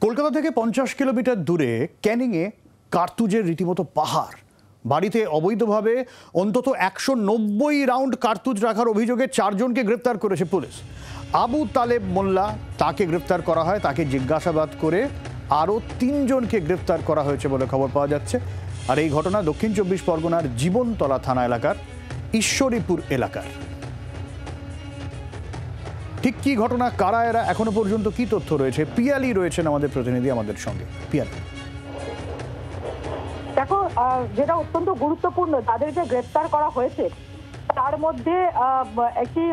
কলকাতা থেকে 50 কিলোমিটার দূরে ক্যানিংয়ে কার্তুজের রীতিমতো পাহাড়। বাড়িতে অবৈধভাবে অন্তত 190 রাউন্ড কার্তুজ রাখার অভিযোগে 4 জনকে গ্রেপ্তার করেছে পুলিশ। আবু তালেব মোল্লা তাকে গ্রেপ্তার করা হয়, তাকে জিজ্ঞাসাবাদ করে আরও 3 জনকে গ্রেপ্তার করা হয়েছে বলে খবর পাওয়া যাচ্ছে। আর এই ঘটনা দক্ষিণ 24 পরগনার জীবনতলা থানা এলাকার ঈশ্বরীপুর এলাকার। ঠিক কি ঘটনা, কারা এরা, এখনো পর্যন্ত কি তথ্য রয়েছে? পিয়ালি রয়েছেন আমাদের প্রতিনিধি আমাদের সঙ্গে। পিয়ালি, দেখো, যেটা অত্যন্ত গুরুত্বপূর্ণ, যাদেরকে গ্রেপ্তার করা হয়েছে তার মধ্যে একটি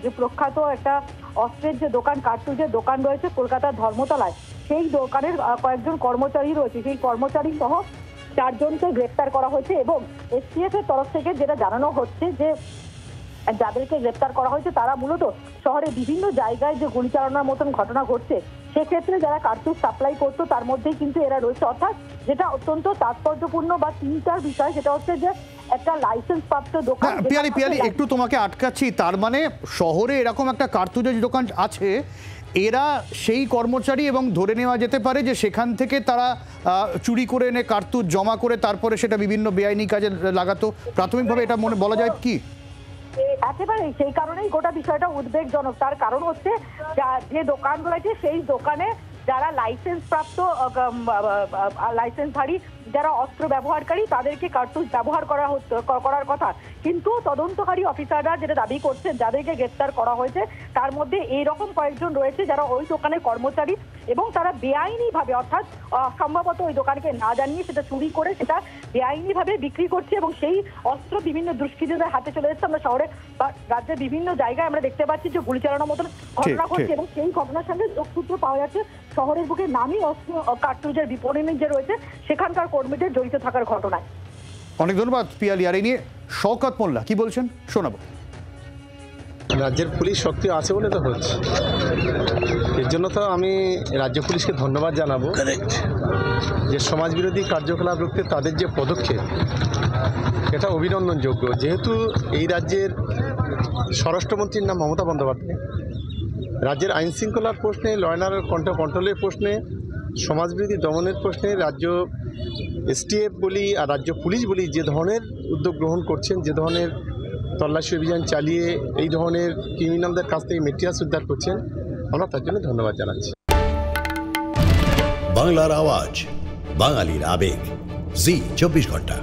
যে প্রখ্যাত একটা অস্ত্রের যে দোকান, কার্তুজের দোকান রয়েছে কলকাতার ধর্মতলায়, সেই দোকানের কয়েকজন কর্মচারী রয়েছে। সেই কর্মচারী সহ 4 জনকে গ্রেপ্তার করা হয়েছে এবং এসটিএফ এর তরফ থেকে যেটা জানানো হচ্ছে যে যাদেরকে গ্রেপ্তার করা হয়েছে তারা মূলত শহরে বিভিন্ন জায়গায় যে গুলি চালানোর মতন ঘটনা ঘটছে সেক্ষেত্রে যারা কার্তুজ সাপ্লাই করতো তার মধ্যেই কিন্তু এরা রয়েছে। অর্থাৎ যেটা অত্যন্ত তাৎপর্যপূর্ণ বা চিন্তার বিষয় সেটা হচ্ছে যে একটা লাইসেন্স প্রাপ্ত দোকান। পিয়ালি একটু তোমাকে আটকাচ্ছি, তার মানে শহরে এরকম একটা কার্তুজের দোকান আছে, এরা সেই কর্মচারী এবং ধরে নেওয়া যেতে পারে যে সেখান থেকে তারা চুরি করে এনে কার্তুজ জমা করে তারপরে সেটা বিভিন্ন বেআইনি কাজে লাগাতো। প্রাথমিকভাবে এটা মনে বলা যায় কি? একেবারে সেই কারণেই গোটা বিষয়টা উদ্বেগজনক। তার কারণ হচ্ছে যে দোকান রয়েছে সেই দোকানে যারা লাইসেন্স প্রাপ্ত লাইসেন্সধারী যারা অস্ত্র ব্যবহারকারী তাদেরকে কার্তুজ ব্যবহার করার কথা, কিন্তু তদন্তকারী অফিসাররা যেটা দাবি করছেন যাদেরকে গ্রেপ্তার করা হয়েছে তার মধ্যে এইরকম কয়েকজন রয়েছে যারা ওই দোকানের কর্মচারী এবং তারা বেআইনি ভাবে, অর্থাৎ সম্ভবত ওই দোকানকে না জানিয়ে সেটা চুরি করে সেটা বেআইনি ভাবে বিক্রি করছে এবং সেই অস্ত্র বিভিন্ন দুষ্কৃতীদের হাতে চলে যাচ্ছে। আমরা শহরে বা রাজ্যের বিভিন্ন জায়গায় আমরা দেখতে পাচ্ছি যে গুলি চালানোর মতন ঘটনা ঘটছে এবং সেই ঘটনার সঙ্গে যোগসূত্র পাওয়া যাচ্ছে শহরের বুকে নামী অস্ত্র কার্তুজের বিপণনী যে রয়েছে সেখানকার কর্মীদের জড়িত থাকার ঘটনায়। অনেক ধন্যবাদ পিয়ালি। আর এই নিয়ে শওকত মোল্লা কি বলছেন শোনাবো। রাজ্যের পুলিশ সক্রিয় আছে বলে তো হচ্ছে, এর জন্য তো আমি রাজ্য পুলিশকে ধন্যবাদ জানাবো যে সমাজবিরোধী কার্যকলাপ রুখতে তাদের যে পদক্ষেপ এটা অভিনন্দনযোগ্য। যেহেতু এই রাজ্যের স্বরাষ্ট্রমন্ত্রীর নাম মমতা বন্দ্যোপাধ্যায়, রাজ্যের আইন শৃঙ্খলার প্রশ্নে, ল অ্যান্ড অর্ডার কন্ট্রোলের প্রশ্নে, সমাজবিরোধী দমনের প্রশ্নে রাজ্য এসটিএফ বলি আর রাজ্য পুলিশ বলি যে ধরনের উদ্যোগ গ্রহণ করছেন, যে ধরনের তল্লাশি অভিযান চালিয়ে এই ধরনের ক্রিমিনালদের কাছ থেকে মেটেরিয়ালস উদ্ধার করছেন, আমরা তার জন্য ধন্যবাদ জানাচ্ছি। বাংলার আওয়াজ, বাঙালির আবেগ, জি 24 ঘন্টা।